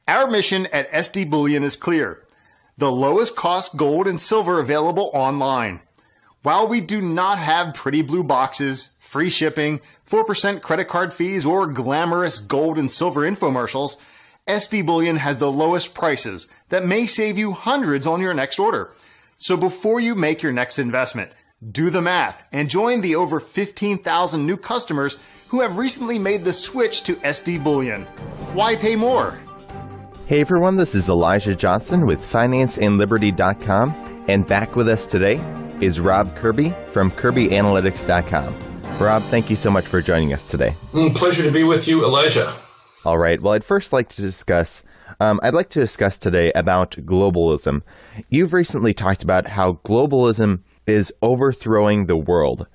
Our mission at SD Bullion is clear: the lowest cost gold and silver available online. While we do not have pretty blue boxes, free shipping, 4% credit card fees, or glamorous gold and silver infomercials, SD Bullion has the lowest prices that may save you hundreds on your next order. So before you make your next investment, do the math and join the over 15,000 new customers who have recently made the switch to SD Bullion. Why pay more? Hey everyone, this is Elijah Johnson with FinanceAndLiberty.com, and back with us today is Rob Kirby from KirbyAnalytics.com. Rob, thank you so much for joining us today. Pleasure to be with you, Elijah. All right. Well, I'd like to discuss today about globalism. You've recently talked about how globalism is overthrowing the world.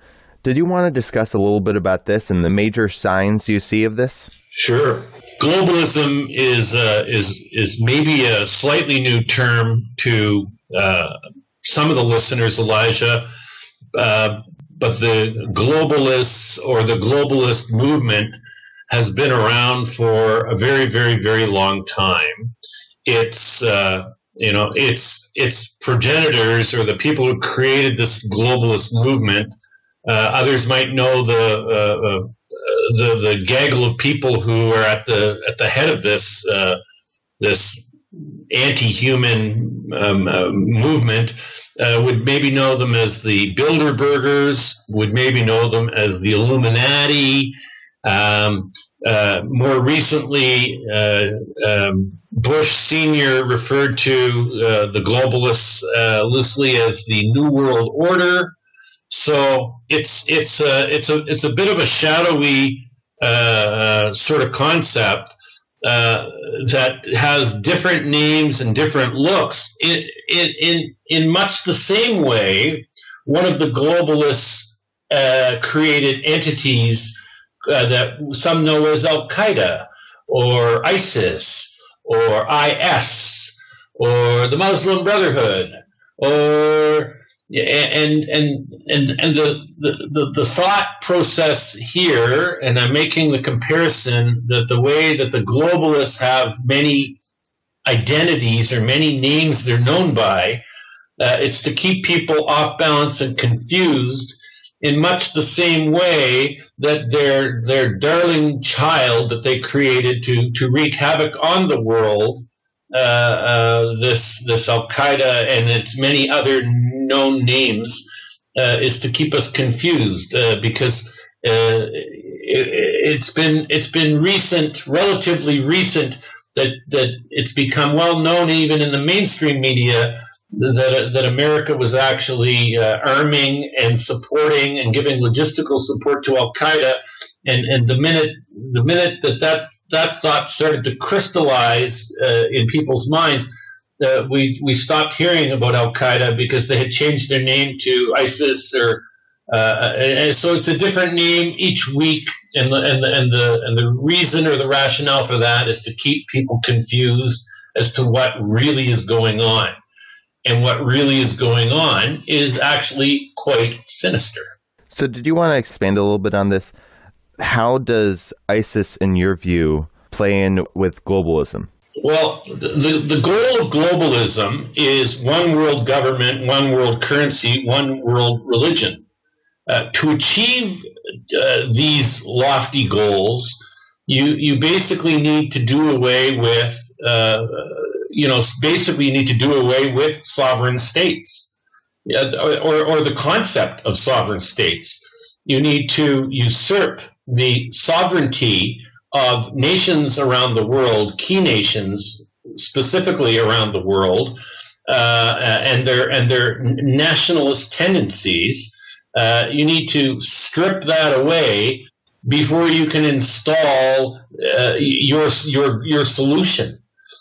Did you want to discuss a little bit about this and the major signs you see of this? Sure. Globalism is maybe a slightly new term to some of the listeners, Elijah, but the globalists or the globalist movement has been around for a very, very, very long time. Its progenitors, or the people who created this globalist movement. Others might know the gaggle of people who are at the head of this anti-human movement. Would maybe know them as the Bilderbergers. Would maybe know them as the Illuminati. More recently, Bush Sr. referred to the globalists loosely as the New World Order. So it's a bit of a shadowy sort of concept that has different names and different looks. In much the same way, one of the globalists created entities that some know as Al-Qaeda or ISIS or IS or the Muslim Brotherhood, or the thought process here, and I'm making the comparison that the way that the globalists have many identities or many names they're known by, it's to keep people off balance and confused, in much the same way that their darling child that they created to wreak havoc on the world, this Al-Qaeda and its many other known names, is to keep us confused, because it's been relatively recent, that it's become well known even in the mainstream media that America was actually arming and supporting and giving logistical support to Al-Qaeda, and the minute that thought started to crystallize in people's minds, we stopped hearing about Al-Qaeda because they had changed their name to ISIS, and so it's a different name each week, and the reason or the rationale for that is to keep people confused as to what really is going on. And what really is going on is actually quite sinister. So did you want to expand a little bit on this? How does ISIS, in your view, play in with globalism? Well, the goal of globalism is one world government, one world currency, one world religion. To achieve these lofty goals, you basically need to do away with basically need to do away with sovereign states, or the concept of sovereign states. You need to usurp the sovereignty of nations around the world, key nations specifically around the world, and their nationalist tendencies. You need to strip that away before you can install your solution.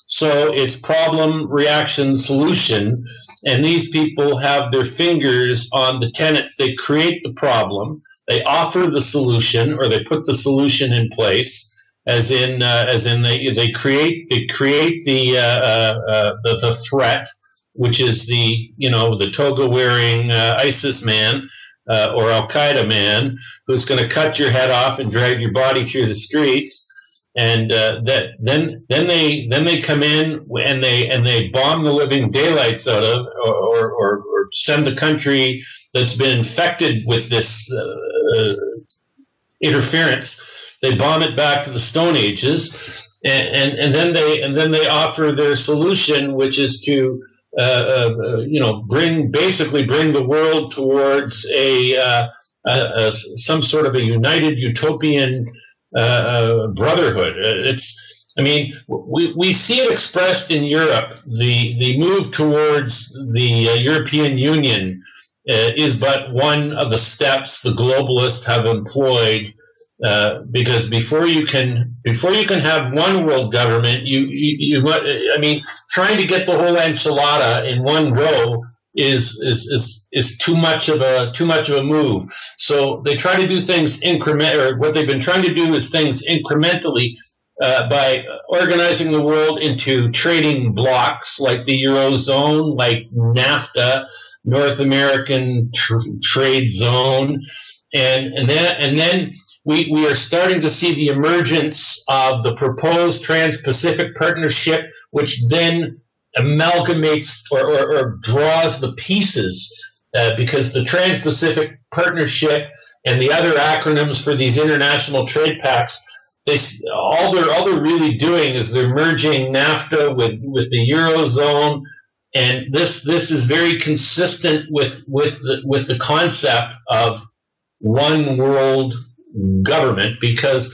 So it's problem, reaction, solution, and these people have their fingers on the tenets. They create the problem, they offer the solution, or they put the solution in place, as in they create the threat, which is the toga wearing ISIS man or Al Qaeda man who's going to cut your head off and drag your body through the streets. and then they come in and they bomb the living daylights out of, or send the country that's been infected with this interference. They bomb it back to the Stone Ages, and then they offer their solution, which is to bring the world towards some sort of a united utopian brotherhood. We see it expressed in Europe. The move towards the European Union is but one of the steps the globalists have employed, because before you can have one world government, trying to get the whole enchilada in one go is too much of a move. So they try to do things what they've been trying to do is things incrementally, by organizing the world into trading blocks like the Eurozone, like NAFTA, North American Trade Zone, and then we are starting to see the emergence of the proposed Trans-Pacific Partnership, which then amalgamates or draws the pieces, because the Trans-Pacific Partnership and the other acronyms for these international trade pacts, all they're really doing is they're merging NAFTA with the Eurozone, and this is very consistent with the concept of one world government, because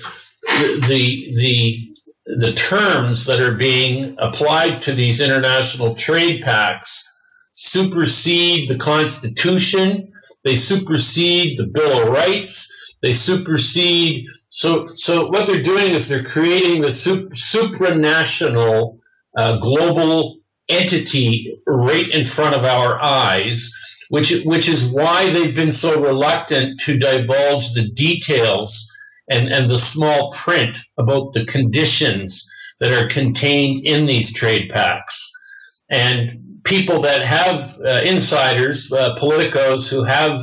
the terms that are being applied to these international trade pacts supersede the Constitution, they supersede the Bill of Rights, they supersede. So what they're doing is they're creating the supranational global entity right in front of our eyes, which is why they've been so reluctant to divulge the details and the small print about the conditions that are contained in these trade pacts. And people that have insiders, politicos who have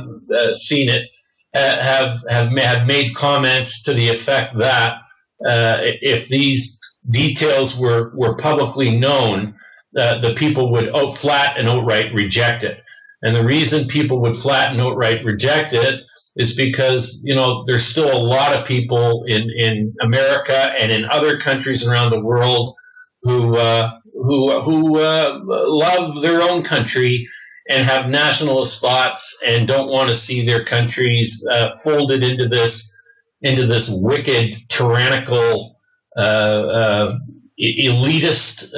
seen it, have made comments to the effect that if these details were publicly known, the people would flat and outright reject it. And the reason people would flat and outright reject it is because, there's still a lot of people in America and in other countries around the world who love their own country and have nationalist thoughts and don't want to see their countries folded into this wicked, tyrannical, elitist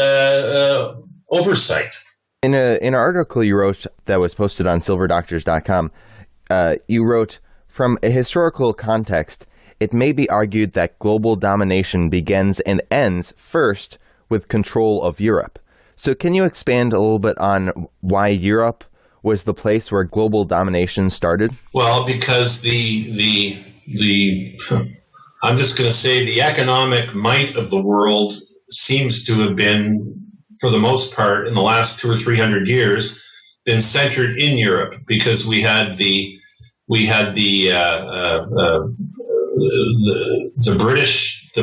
oversight. In an article you wrote that was posted on silverdoctors.com, you wrote, "From a historical context, it may be argued that global domination begins and ends first with control of Europe." So can you expand a little bit on why Europe was the place where global domination started? Well, because I'm just going to say the economic might of the world seems to have been, for the most part, in the last 200 or 300 years, been centered in Europe, because we had the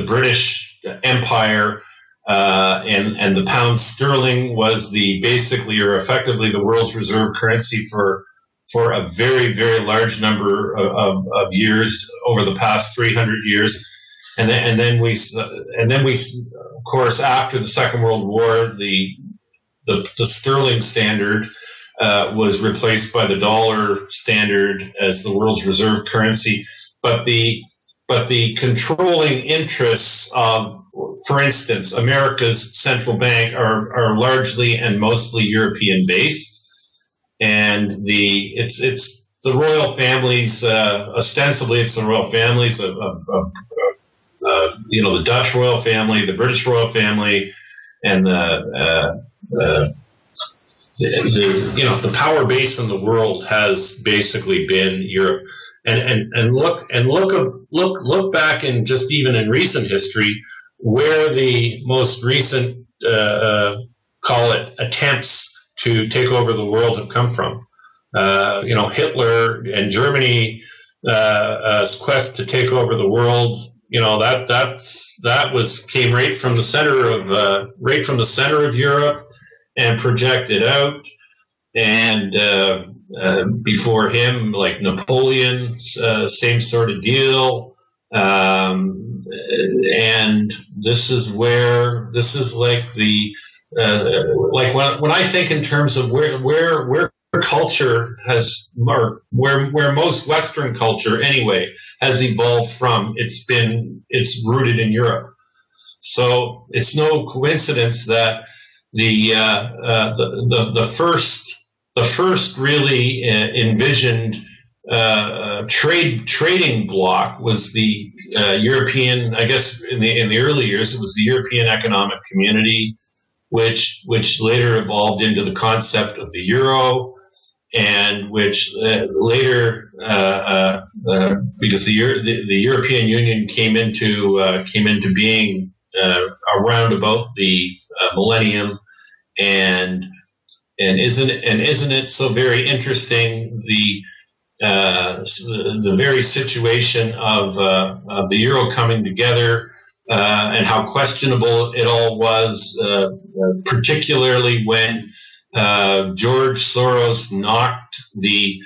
British Empire, and the pound sterling was effectively the world's reserve currency for a very, very large number of years over the past 300 years, and then we of course, after the Second World War, the sterling standard was replaced by the dollar standard as the world's reserve currency. But the controlling interests of, for instance, America's central bank are largely and mostly European based, and it's the royal families. Ostensibly, it's the royal families of the Dutch royal family, the British royal family, and the power base in the world has basically been Europe. And look back in just even in recent history, where the most recent call it attempts to take over the world have come from. Hitler and Germany's quest to take over the world came right from the center of Europe and projected out. And before him, like Napoleon, same sort of deal. And this is like the like when I think in terms of where culture has, or where most Western culture anyway has evolved from, it's rooted in Europe. So it's no coincidence that the first really envisioned trading bloc was the European. I guess in the early years it was the European Economic Community, which later evolved into the concept of the euro, and which later, because the European Union came into being around about the millennium, and isn't it so very interesting the very situation of the euro coming together, and how questionable it all was, particularly when George Soros knocked the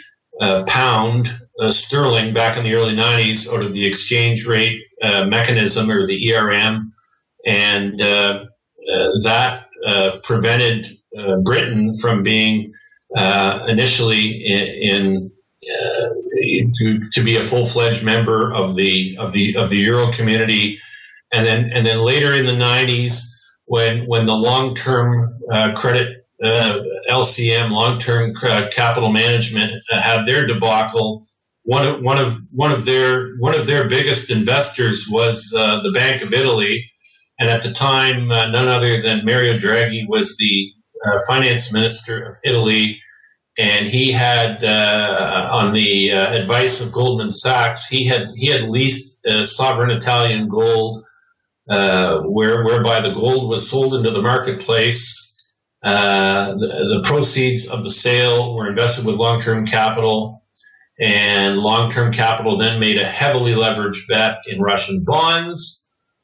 pound sterling back in the early 90s out of the exchange rate mechanism, or the ERM, and that prevented Britain from being initially to be a full-fledged member of the Euro community, and then later in the 90s, when the long-term credit LCM, long-term capital management, had their debacle. One of their biggest investors was the Bank of Italy, and at the time, none other than Mario Draghi was the finance minister of Italy, and he had, on the advice of Goldman Sachs, he had leased sovereign Italian gold, whereby the gold was sold into the marketplace. The proceeds of the sale were invested with long-term capital, and long-term capital then made a heavily leveraged bet in Russian bonds.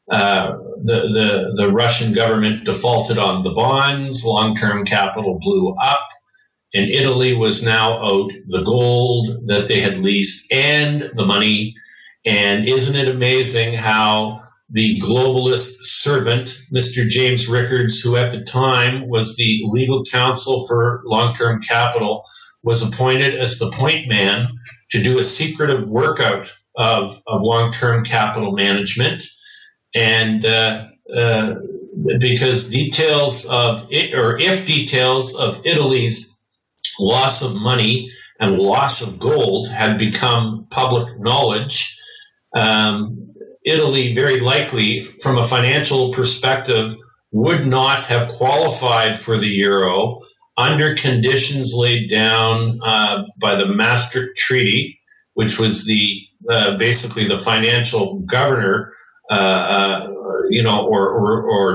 The Russian government defaulted on the bonds. Long-term capital blew up, and Italy was now owed the gold that they had leased and the money. And isn't it amazing how the globalist servant, Mr. James Rickards, who at the time was the legal counsel for long-term capital, was appointed as the point man to do a secretive workout of long-term capital management. And because details of it, or if details of Italy's loss of money and loss of gold had become public knowledge, Italy very likely, from a financial perspective, would not have qualified for the euro under conditions laid down by the Maastricht Treaty, which was basically the financial governor, or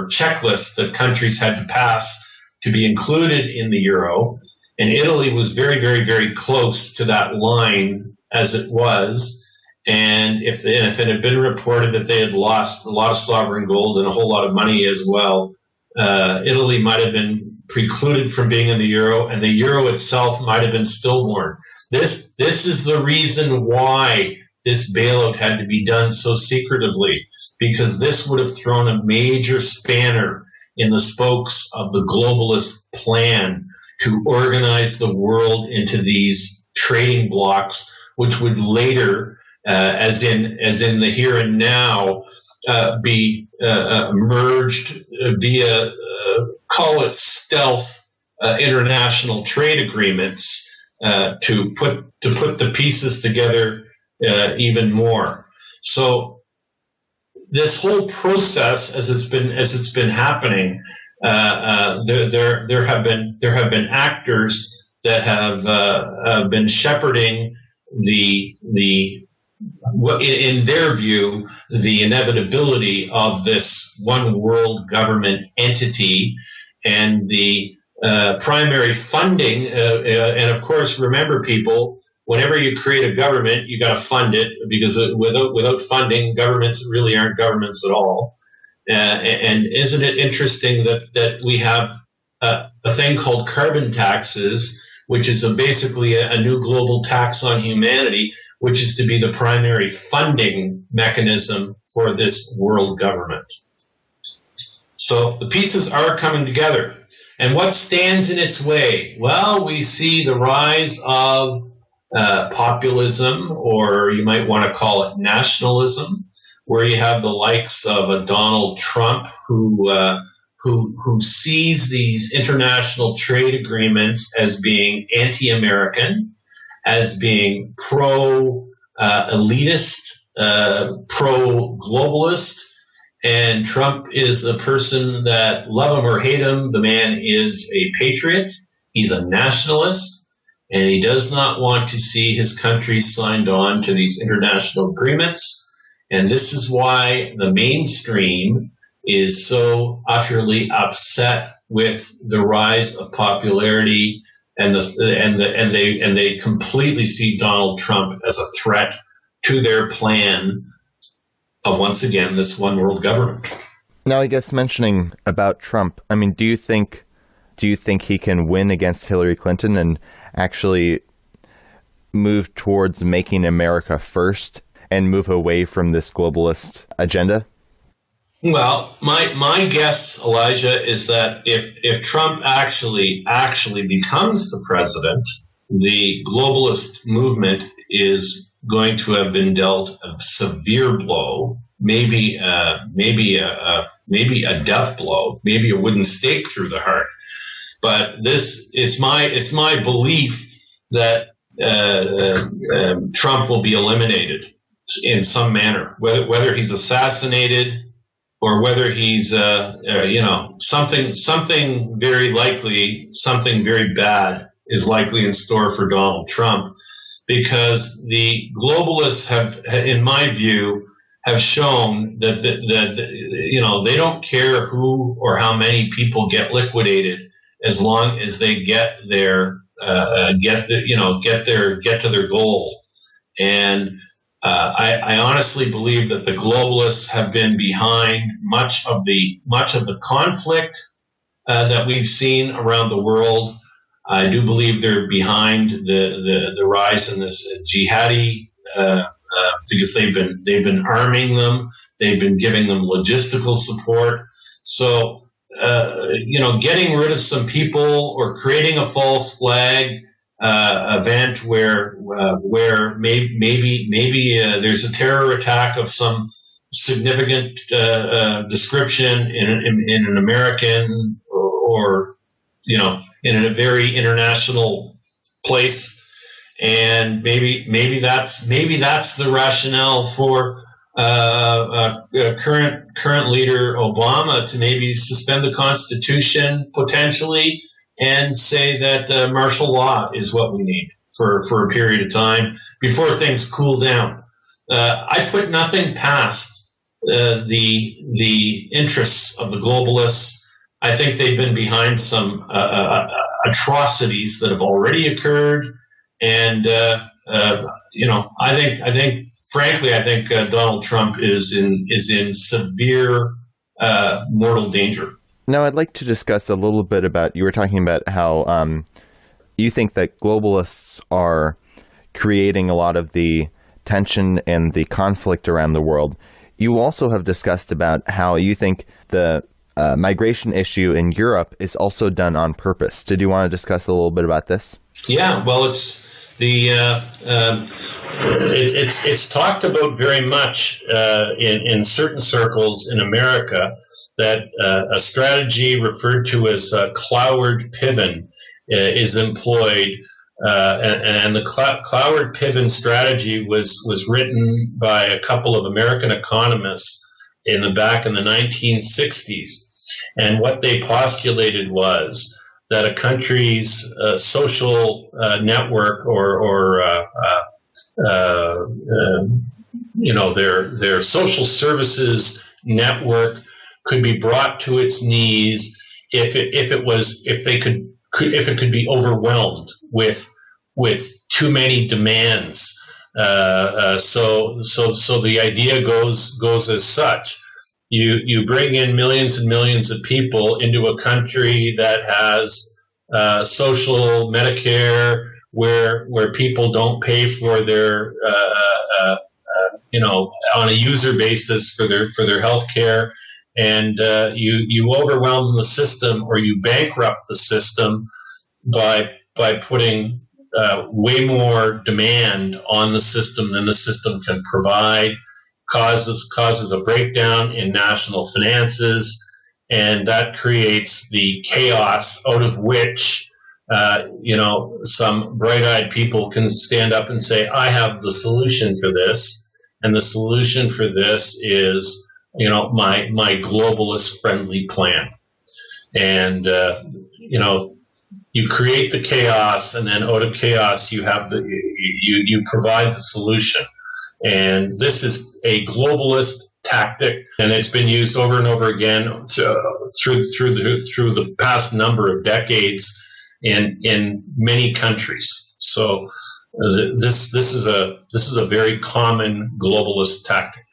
checklist that countries had to pass to be included in the euro. And Italy was very, very, very close to that line as it was. And if it had been reported that they had lost a lot of sovereign gold and a whole lot of money as well, Italy might have been precluded from being in the euro, and the euro itself might have been stillborn. This is the reason why this bailout had to be done so secretively, because this would have thrown a major spanner in the spokes of the globalist plan to organize the world into these trading blocks, which would later, as in the here and now, be merged via, call it stealth, international trade agreements, to put the pieces together even more. So this whole process, as it's been happening, there have been actors that have been shepherding in their view, the inevitability of this one world government entity, and the primary funding. And of course, remember, people, whenever you create a government, you got to fund it, because without funding, governments really aren't governments at all. And isn't it interesting that we have a thing called carbon taxes, which is basically a new global tax on humanity, which is to be the primary funding mechanism for this world government. So the pieces are coming together. And what stands in its way? Well, we see the rise of populism, or you might want to call it nationalism, where you have the likes of a Donald Trump who sees these international trade agreements as being anti-American, as being pro-elitist, pro-globalist. And Trump is a person that, love him or hate him, the man is a patriot. He's a nationalist, and he does not want to see his country signed on to these international agreements. And this is why the mainstream is so utterly upset with the rise of popularity, and they completely see Donald Trump as a threat to their plan of, once again, this one world government. Now, I guess mentioning about Trump, I mean, do you think he can win against Hillary Clinton and actually move towards making America first and move away from this globalist agenda? Well, my guess, Elijah, is that if Trump actually becomes the president, the globalist movement is going to have been dealt a severe blow, maybe a death blow, maybe a wooden stake through the heart. But it's my belief that Trump will be eliminated in some manner, whether he's assassinated or whether he's something very likely, something very bad is likely in store for Donald Trump. Because the globalists have, in my view, have shown that they don't care who or how many people get liquidated, as long as they get to their goal. And I honestly believe that the globalists have been behind much of the conflict that we've seen around the world. I do believe they're behind the rise in this jihadi, because they've been arming them, they've been giving them logistical support. So getting rid of some people or creating a false flag event where maybe there's a terror attack of some significant description in an American or in a very international place, and maybe that's the rationale for current leader Obama to maybe suspend the Constitution potentially and say that martial law is what we need for a period of time before things cool down. I put nothing past the interests of the globalists. I think they've been behind some atrocities that have already occurred, and frankly, I think Donald Trump is in severe mortal danger. Now, I'd like to discuss a little bit about, you were talking about how you think that globalists are creating a lot of the tension and the conflict around the world. You also have discussed about how you think the migration issue in Europe is also done on purpose. Did you want to discuss a little bit about this? Yeah, well, it's talked about very much in certain circles in America that a strategy referred to as Cloward Piven is employed, and the Cloward Piven strategy was written by a couple of American economists back in the 1960s, and what they postulated was that a country's social network or their social services network could be brought to its knees if it could be overwhelmed with with too many demands. So the idea goes as such. You bring in millions and millions of people into a country that has social Medicare, where people don't pay for their on a user basis for their health care, and you overwhelm the system, or you bankrupt the system by putting way more demand on the system than the system can provide, causes a breakdown in national finances, and that creates the chaos out of which some bright-eyed people can stand up and say, I have the solution for this, and the solution for this is my globalist friendly plan. And you create the chaos, and then out of chaos you have you provide the solution. And this is a globalist tactic, and it's been used over and over again through the past number of decades in many countries. So this is a very common globalist tactic.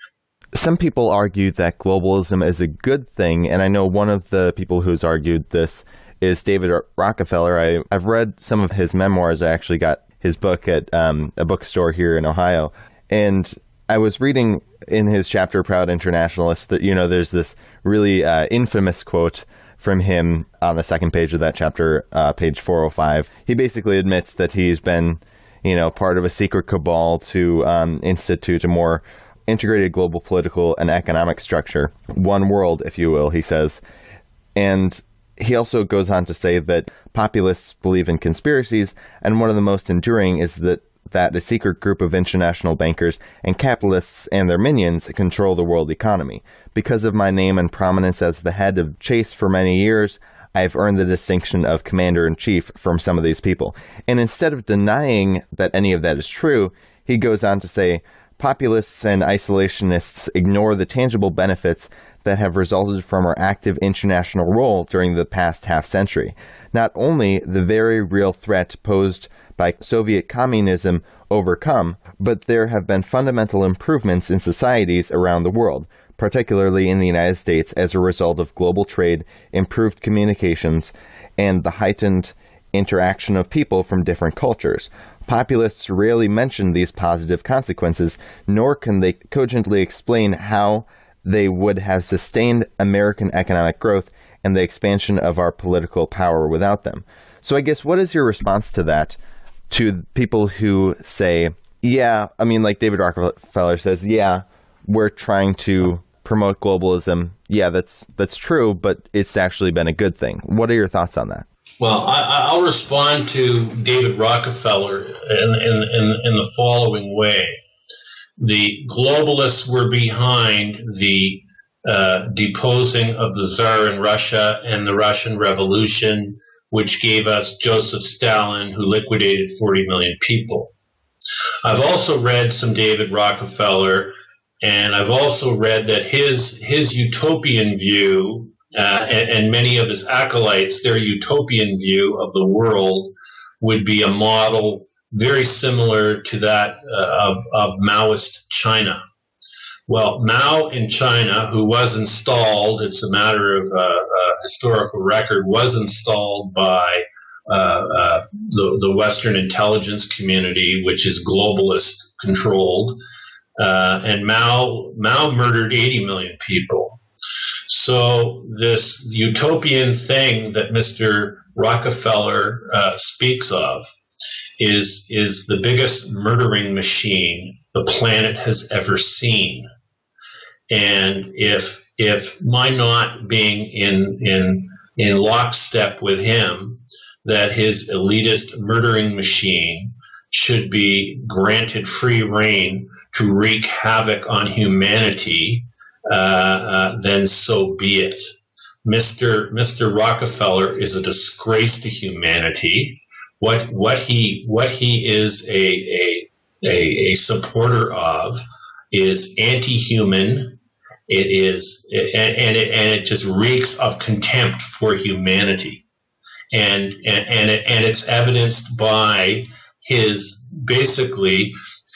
Some people argue that globalism is a good thing, and I know one of the people who's argued this is David Rockefeller. I've read some of his memoirs. I actually got his book at a bookstore here in Ohio, and I was reading in his chapter, Proud Internationalist, that, there's this really infamous quote from him on the second page of that chapter, page 405. He basically admits that he's been, part of a secret cabal to institute a more integrated global political and economic structure, one world, if you will, he says. And he also goes on to say that populists believe in conspiracies, and one of the most enduring is that a secret group of international bankers and capitalists and their minions control the world economy. Because of my name and prominence as the head of Chase for many years, I've earned the distinction of commander-in-chief from some of these people. And instead of denying that any of that is true, he goes on to say, populists and isolationists ignore the tangible benefits that have resulted from our active international role during the past half-century. Not only the very real threat posed by Soviet communism overcome, but there have been fundamental improvements in societies around the world, particularly in the United States, as a result of global trade, improved communications, and the heightened interaction of people from different cultures. Populists rarely mention these positive consequences, nor can they cogently explain how they would have sustained American economic growth and the expansion of our political power without them. So I guess, what is your response to that, to people who say, yeah, I mean, like David Rockefeller says, yeah, we're trying to promote globalism. Yeah, that's true, but it's actually been a good thing. What are your thoughts on that? Well, I'll respond to David Rockefeller in the following way. The globalists were behind the deposing of the Tsar in Russia and the Russian Revolution, which gave us Joseph Stalin, who liquidated 40 million people. I've also read some David Rockefeller, and I've also read that his utopian view, and many of his acolytes, their utopian view of the world would be a model very similar to that of Maoist China. Well, Mao in China, who was installed, it's a matter of historical record, was installed by the Western intelligence community, which is globalist controlled, and Mao murdered 80 million people. So this utopian thing that Mr. Rockefeller speaks of is the biggest murdering machine the planet has ever seen. And if my not being in lockstep with him, that his elitist murdering machine should be granted free rein to wreak havoc on humanity, then so be it. Mr. Rockefeller is a disgrace to humanity. What he is a supporter of is anti-human. It just reeks of contempt for humanity, and it's evidenced by his basically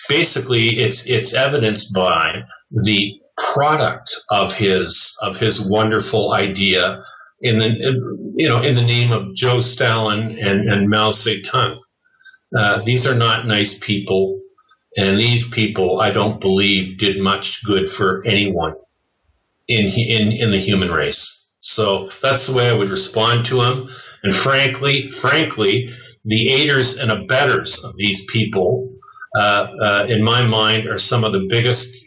it's evidenced by the product of his wonderful idea in the name of Joe Stalin and Mao Zedong. These are not nice people, and these people, I don't believe, did much good for anyone in the human race. So that's the way I would respond to him. And frankly, the aiders and abettors of these people, in my mind, are some of the biggest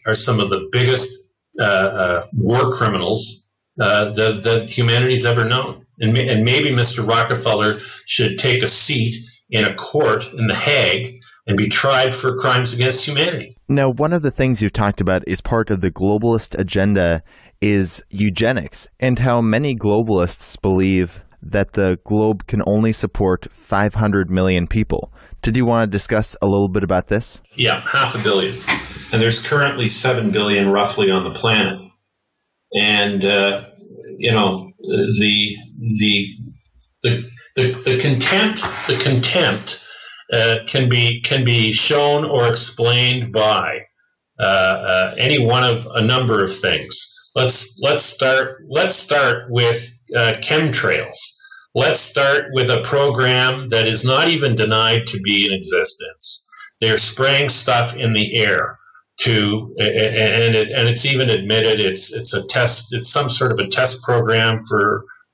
war criminals that humanity's ever known. And maybe Mr. Rockefeller should take a seat in a court in The Hague and be tried for crimes against humanity. Now, one of the things you talked about is part of the globalist agenda is eugenics, and how many globalists believe that the globe can only support 500 million people. Did you want to discuss a little bit about this? Yeah, 500 million. And there's currently 7 billion roughly on the planet. And, the contempt can be shown or explained by any one of a number of things. Let's start with chemtrails. Let's start with a program that is not even denied to be in existence. They're spraying stuff in the air and it's even admitted it's a test. It's some sort of a test program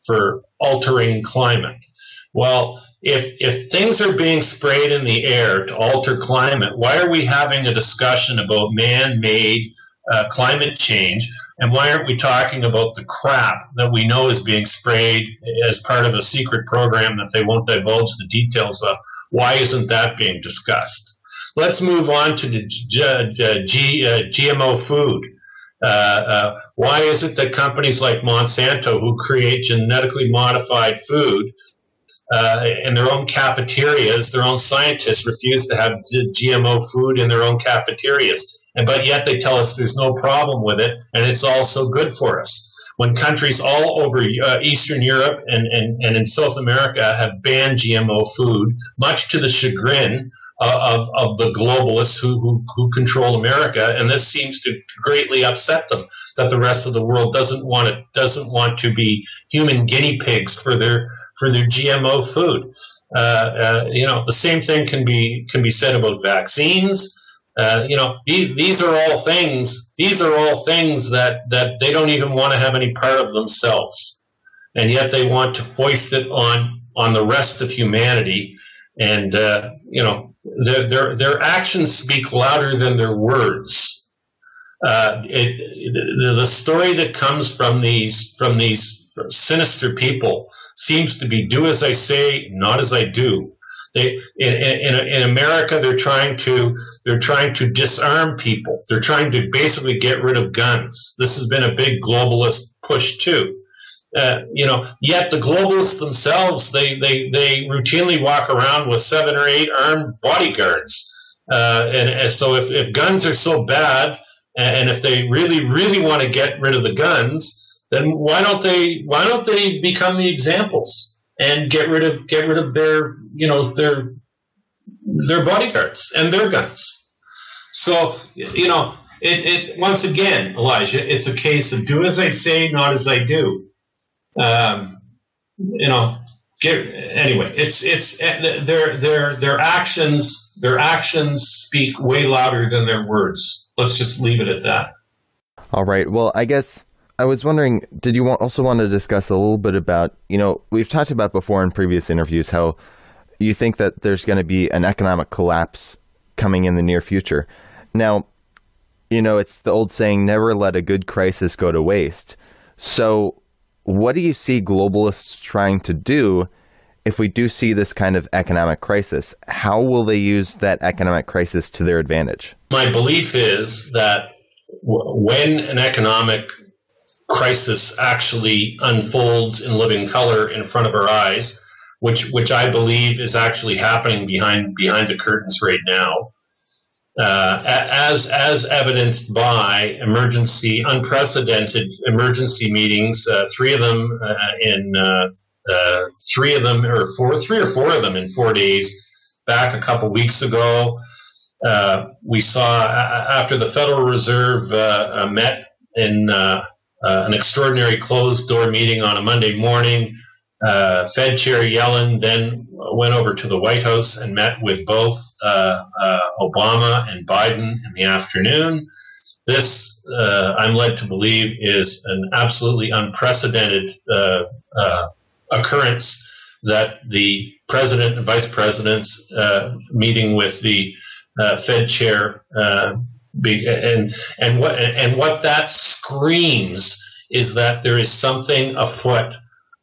for altering climate. Well, if things are being sprayed in the air to alter climate, why are we having a discussion about man-made climate change? And why aren't we talking about the crap that we know is being sprayed as part of a secret program that they won't divulge the details of? Why isn't that being discussed? Let's move on to the GMO food. Why is it that companies like Monsanto, who create genetically modified food in their own cafeterias, their own scientists refuse to have GMO food in their own cafeterias? But yet they tell us there's no problem with it, and it's all so good for us. When countries all over Eastern Europe and in South America have banned GMO food, much to the chagrin of the globalists who control America, and this seems to greatly upset them that the rest of the world doesn't want to be human guinea pigs for their GMO food. The same thing can be said about vaccines. These are all things. These are all things that they don't even want to have any part of themselves, and yet they want to foist it on the rest of humanity. And their actions speak louder than their words. The story that comes from these sinister people seems to be do as I say, not as I do. In America, they're trying to disarm people. They're trying to basically get rid of guns. This has been a big globalist push too. Yet the globalists themselves, they routinely walk around with 7 or 8 armed bodyguards. And so if guns are so bad, and if they really want to get rid of the guns, then why don't they become the examples and get rid of their bodyguards and their guns? So it once again, Elijah, it's a case of do as I say, not as I do. Anyway, it's their actions speak way louder than their words. Let's just leave it at that. All right. Well, I guess I was wondering, did you also want to discuss a little bit about, we've talked about before in previous interviews how you think that there's going to be an economic collapse coming in the near future. Now, it's the old saying, never let a good crisis go to waste. So what do you see globalists trying to do if we do see this kind of economic crisis? How will they use that economic crisis to their advantage? My belief is that when an economic crisis actually unfolds in living color in front of our eyes, which I believe is actually happening behind the curtains right now, as evidenced by unprecedented emergency meetings, 3 or 4 of them in 4 days, back a couple weeks ago, we saw after the Federal Reserve met in an extraordinary closed-door meeting on a Monday morning, Fed Chair Yellen then went over to the White House and met with both Obama and Biden in the afternoon. This, I'm led to believe, is an absolutely unprecedented occurrence that the president and vice president's meeting with the Fed chair, and what that screams is that there is something afoot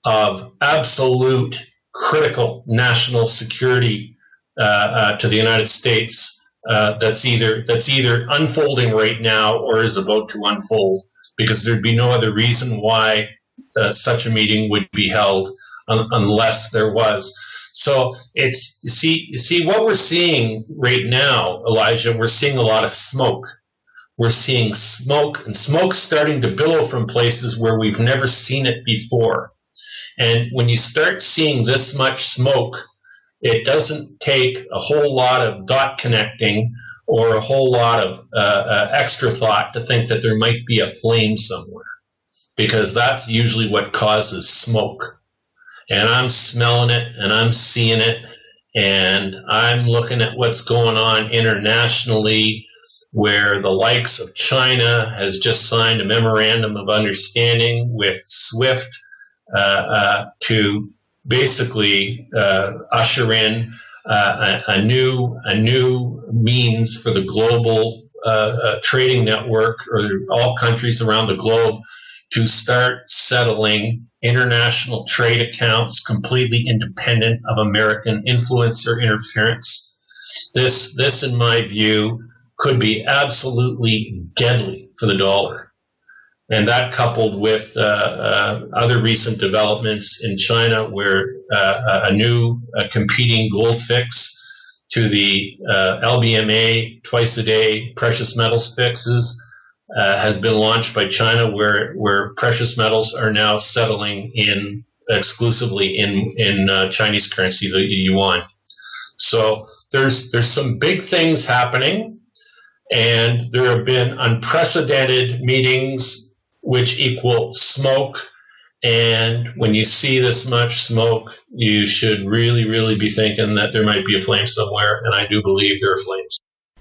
of absolute critical national security to the United States that's either unfolding right now or is about to unfold, because there'd be no other reason why such a meeting would be held unless there was. So you see what we're seeing right now, Elijah. We're seeing a lot of smoke. We're seeing smoke, and smoke starting to billow from places where we've never seen it before. And when you start seeing this much smoke, it doesn't take a whole lot of dot connecting or a whole lot of extra thought to think that there might be a flame somewhere, because that's usually what causes smoke. And I'm smelling it, and I'm seeing it, and I'm looking at what's going on internationally, where the likes of China has just signed a memorandum of understanding with SWIFT to basically usher in a new means for the global trading network, or all countries around the globe, to start settling international trade accounts completely independent of American influence or interference. This, in my view, could be absolutely deadly for the dollar. And that, coupled with other recent developments in China, where a new competing gold fix to the LBMA twice-a-day precious metals fixes has been launched by China, where precious metals are now settling exclusively in Chinese currency, the yuan. So there's some big things happening, and there have been unprecedented meetings which equal smoke. And when you see this much smoke, you should really, really be thinking that there might be a flame somewhere, and I do believe there are flames.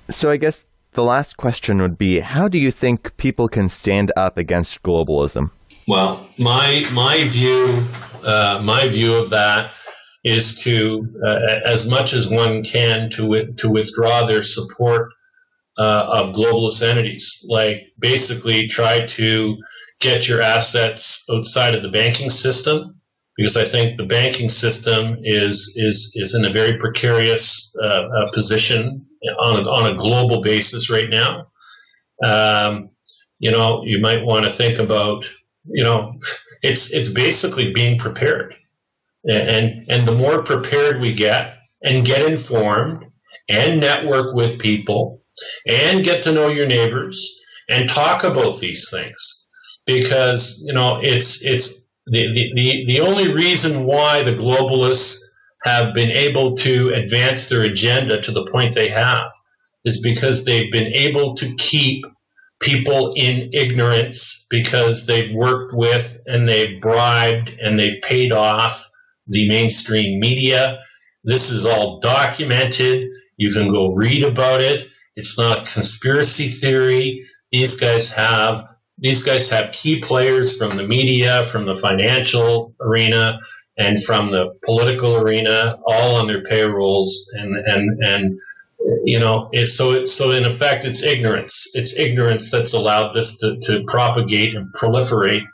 So I guess the last question would be, how do you think people can stand up against globalism? Well, my view of that is to, as much as one can, to withdraw their support of globalist entities. Like, basically try to get your assets outside of the banking system, because I think the banking system is in a very precarious position on a global basis right now. You might want to think about, it's basically being prepared, and the more prepared we get and get informed and network with people and get to know your neighbors and talk about these things, because it's the only reason why the globalists have been able to advance their agenda to the point they have is because they've been able to keep people in ignorance, because they've worked with and they've bribed and they've paid off the mainstream media. This is all documented. You can go read about it. It's not conspiracy theory. These guys have key players from the media, from the financial arena, and from the political arena, all on their payrolls, and so in effect, it's ignorance. It's ignorance that's allowed this to propagate and proliferate,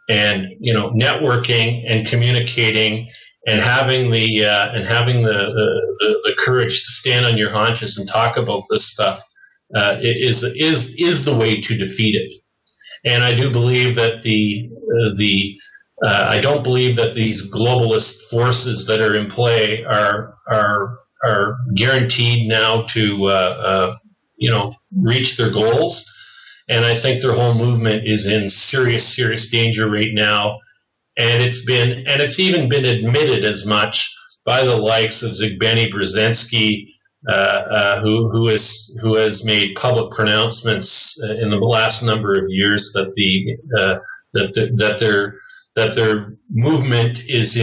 and networking and communicating and having the courage to stand on your haunches and talk about this stuff is the way to defeat it. And I do believe that I don't believe that these globalist forces that are in play are guaranteed now to reach their goals. And I think their whole movement is in serious danger right now. And it's even been admitted as much by the likes of Zbigniew Brzezinski, who has made public pronouncements in the last number of years that their movement is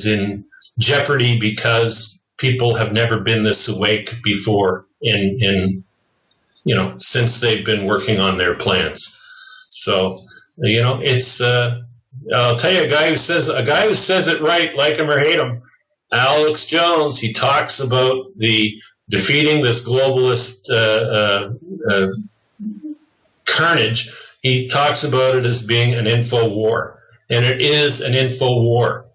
in jeopardy because people have never been this awake before in since they've been working on their plans. So it's I'll tell you, a guy who says it right, like him or hate him, Alex Jones. He talks about defeating this globalist carnage. He talks about it as being an info war, and it is an info war.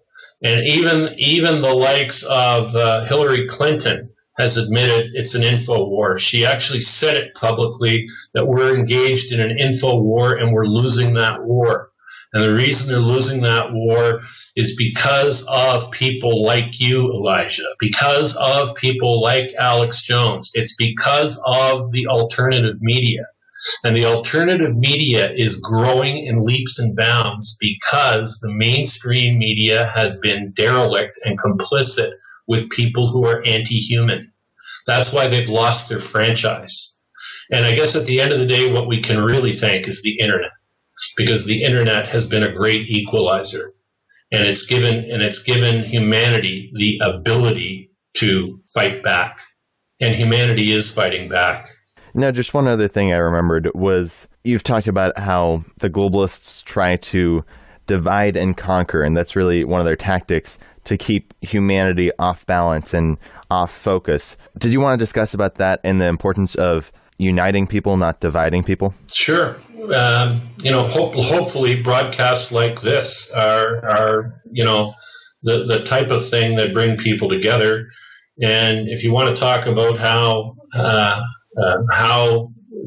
And even the likes of Hillary Clinton has admitted it's an info war. She actually said it publicly that we're engaged in an info war and we're losing that war. And the reason they're losing that war is because of people like you, Elijah, because of people like Alex Jones. It's because of the alternative media. And the alternative media is growing in leaps and bounds because the mainstream media has been derelict and complicit with people who are anti-human. That's why they've lost their franchise. And I guess at the end of the day, what we can really thank is the internet, because the internet has been a great equalizer, and it's given humanity the ability to fight back, and humanity is fighting back. Now, just one other thing I remembered was you've talked about how the globalists try to divide and conquer, and that's really one of their tactics to keep humanity off balance and off focus. Did you want to discuss about that and the importance of uniting people, not dividing people? Sure. Hopefully broadcasts like this are the type of thing that bring people together. And if you want to talk about how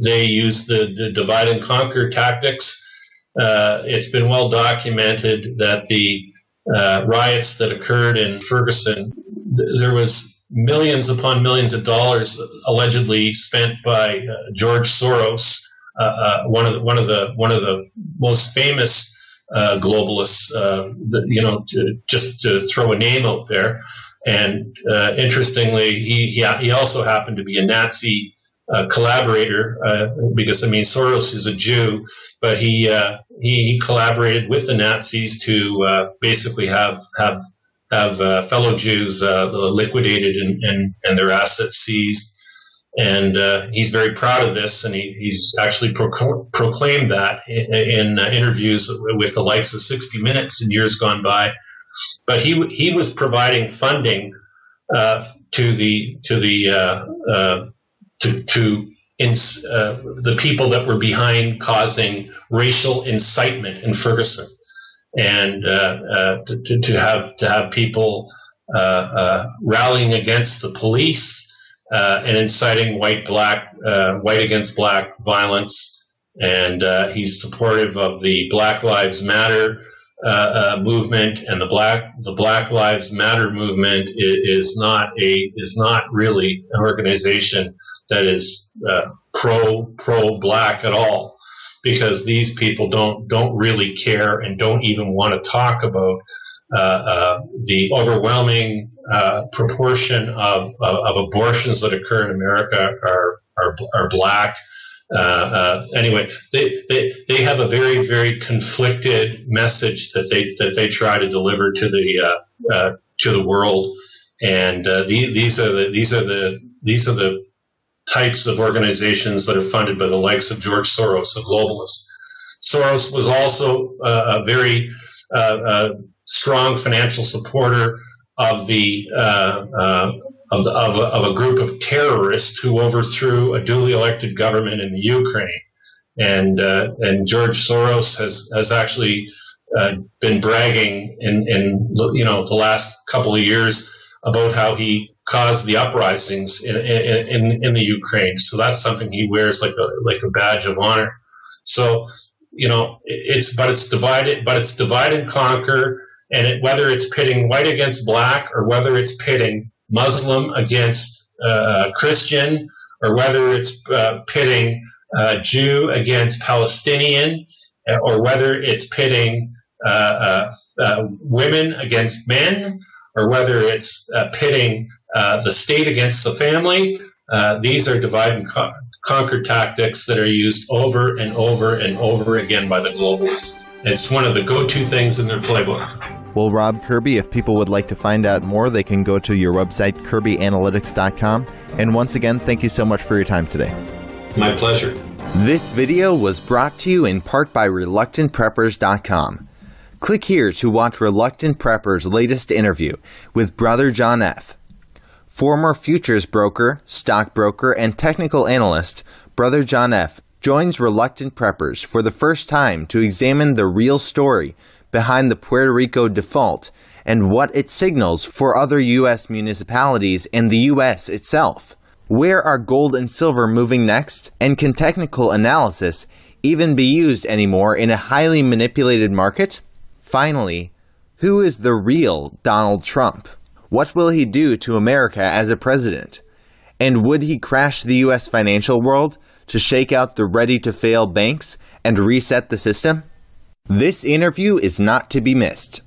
they use the divide and conquer tactics, it's been well documented that the riots that occurred in Ferguson, there was millions upon millions of dollars allegedly spent by George Soros, one of the most famous globalists. Just to throw a name out there, and interestingly, he also happened to be a Nazi collaborator, because Soros is a Jew, but he collaborated with the Nazis to basically have fellow Jews liquidated and their assets seized. And he's very proud of this, and he's actually proclaimed that in interviews with the likes of 60 Minutes in years gone by. But he was providing funding to the people that were behind causing racial incitement in Ferguson, and to have people rallying against the police and inciting white against black violence. And he's supportive of the Black Lives Matter movement, and the Black Lives Matter movement is not really an organization that is pro black at all, because these people don't really care and don't even want to talk about the overwhelming proportion of abortions that occur in America are black. Anyway, they have a very, very conflicted message that they try to deliver to the world, and these are the types of organizations that are funded by the likes of George Soros, the globalist. Soros was also a very strong financial supporter of a group of terrorists who overthrew a duly elected government in the Ukraine. And George Soros has actually been bragging in the last couple of years about how he caused the uprisings in the Ukraine. So that's something he wears like a badge of honor. So it's divide and conquer, and whether it's pitting white against black, or whether it's pitting Muslim against Christian, or whether it's pitting Jew against Palestinian, or whether it's pitting women against men, or whether it's pitting the state against the family. These are divide and conquer tactics that are used over and over and over again by the globalists. It's one of the go-to things in their playbook. Well, Rob Kirby, if people would like to find out more, they can go to your website, kirbyanalytics.com. And once again, thank you so much for your time today. My pleasure. This video was brought to you in part by ReluctantPreppers.com. Click here to watch Reluctant Prepper's latest interview with Brother John F. Former futures broker, stockbroker, and technical analyst, Brother John F. joins Reluctant Preppers for the first time to examine the real story behind the Puerto Rico default and what it signals for other U.S. municipalities and the U.S. itself. Where are gold and silver moving next? And can technical analysis even be used anymore in a highly manipulated market? Finally, who is the real Donald Trump? What will he do to America as a president? And would he crash the U.S. financial world to shake out the ready-to-fail banks and reset the system? This interview is not to be missed.